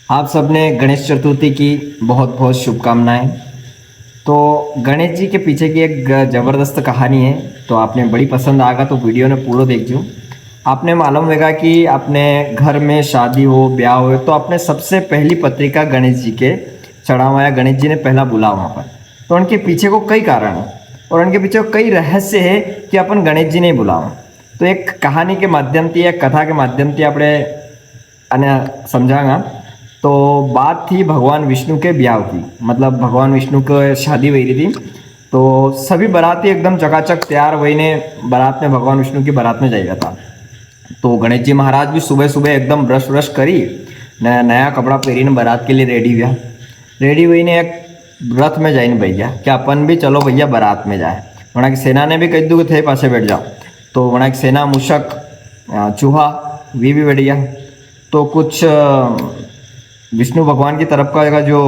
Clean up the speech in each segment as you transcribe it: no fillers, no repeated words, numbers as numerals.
आप सबने गणेश चतुर्थी की बहुत बहुत शुभकामनाएं। तो गणेश जी के पीछे की एक ज़बरदस्त कहानी है। तो आपने बड़ी पसंद आएगा तो वीडियो ने पूरा देखियो। आपने मालूम होगा कि अपने घर में शादी हो ब्याह हो तो आपने सबसे पहली पत्रिका गणेश जी के चढ़ावा या गणेश जी ने पहला बुला वहाँ पर। तो उनके पीछे को कई कारण है और उनके पीछे को कई रहस्य है कि अपन गणेश जी नहीं बुलावा। तो एक कहानी के माध्यम थी एक कथा के माध्यम थी આપણે અને समझागा। तो बात थी भगवान विष्णु के ब्याह की, मतलब भगवान विष्णु के शादी हुई थी। तो सभी बाराती एकदम चकाचक तैयार हुई बारात में भगवान विष्णु की बारात में जाएगा था। तो गणेश जी महाराज भी सुबह सुबह एकदम ब्रश व्रश करी ने नया कपड़ा पहरीने बारात के लिए रेडी हुआ। रेडी हुई ने एक रथ में जाइन भैया कि अपन भी चलो भैया बारात में जाए। वहाँ की सेना ने भी कह दू कि थे पासे बैठ जाओ। तो वहाँ की सेना मूषक चूहा भी बैठ गया। तो कुछ विष्णु भगवान की तरफ का जो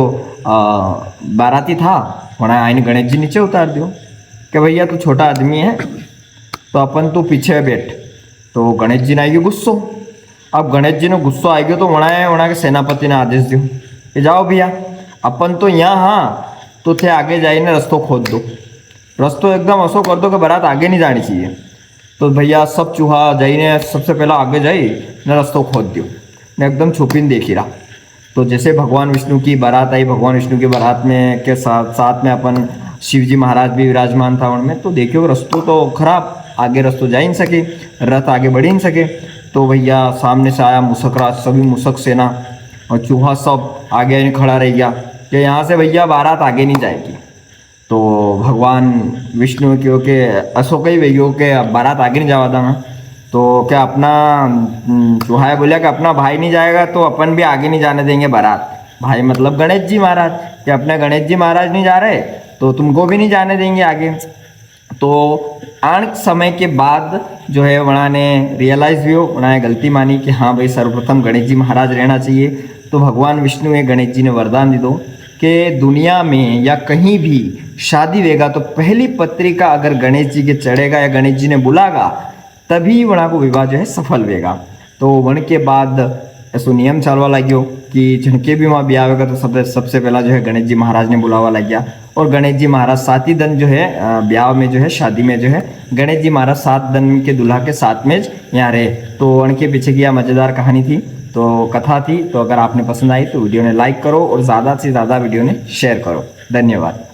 बाराती था वहाँ आईने गणेश जी नीचे उतार दियो कि भैया तू छोटा आदमी है तो अपन तू पीछे बैठ। तो गणेश जी ने आई गयो गुस्सो। अब गणेश जी ने गुस्सो आ गयो तो वहाँ के सेनापति ने आदेश दियो कि जाओ भैया अपन तो यहाँ हाँ तो थे आगे जाइने रस्तो खोद दो, रस्तो एकदम ऐसो कर दो कि बारात आगे नहीं जानी चाहिए। तो भैया सब चूहा जाइने सबसे पहला आगे जाई ने रस्तो खोद दियो ने एकदम छुपीने देखी रहा। तो जैसे भगवान विष्णु की बारात आई, भगवान विष्णु की बारात में के साथ साथ में अपन शिव जी महाराज भी विराजमान था उनमें। तो देखियो रस्तो तो खराब, आगे रस्तो जा ही नहीं सके, रथ आगे बढ़ ही नहीं सके। तो भैया सामने से आया मूषक राज, सभी मूषक सेना और चूहा सब आगे खड़ा रह गया कि यहाँ से भैया बारात आगे नहीं जाएगी। तो भगवान विष्णु क्यों के अशोक ही भैया के बारात आगे नहीं जावा था ना। तो क्या अपना चूहा बोला कि अपना भाई नहीं जाएगा तो अपन भी आगे नहीं जाने देंगे बारात। भाई मतलब गणेश जी महाराज, कि अपने गणेश जी महाराज नहीं जा रहे तो तुमको भी नहीं जाने देंगे आगे। तो आन समय के बाद जो है वहाँ ने रियलाइज भी हो, उन्होंने गलती मानी कि हाँ भाई सर्वप्रथम गणेश जी महाराज रहना चाहिए। तो भगवान विष्णु ने गणेश जी ने वरदान दी दो कि दुनिया में या कहीं भी शादी वेगा तो पहली पत्रिका अगर गणेश जी के चढ़ेगा या गणेश जी ने बुलागा तभी वहाँ को विवाह जो है सफल वेगा। तो वन के बाद ऐसो नियम चलवा लग्यो कि जिनके भी वहाँ ब्याह होगा तो सबसे पहला जो है गणेश जी महाराज ने बुलावा लग गया। और गणेश जी महाराज 7 ही दिन जो है ब्याह में जो है शादी में जो है गणेश जी महाराज 7 दिन के दूल्हा के साथ में यहाँ रहे। तो उनके पीछे की यह मज़ेदार कहानी थी, तो कथा थी। तो अगर आपने पसंद आई तो वीडियो ने लाइक करो और ज़्यादा से ज़्यादा वीडियो ने शेयर करो। धन्यवाद।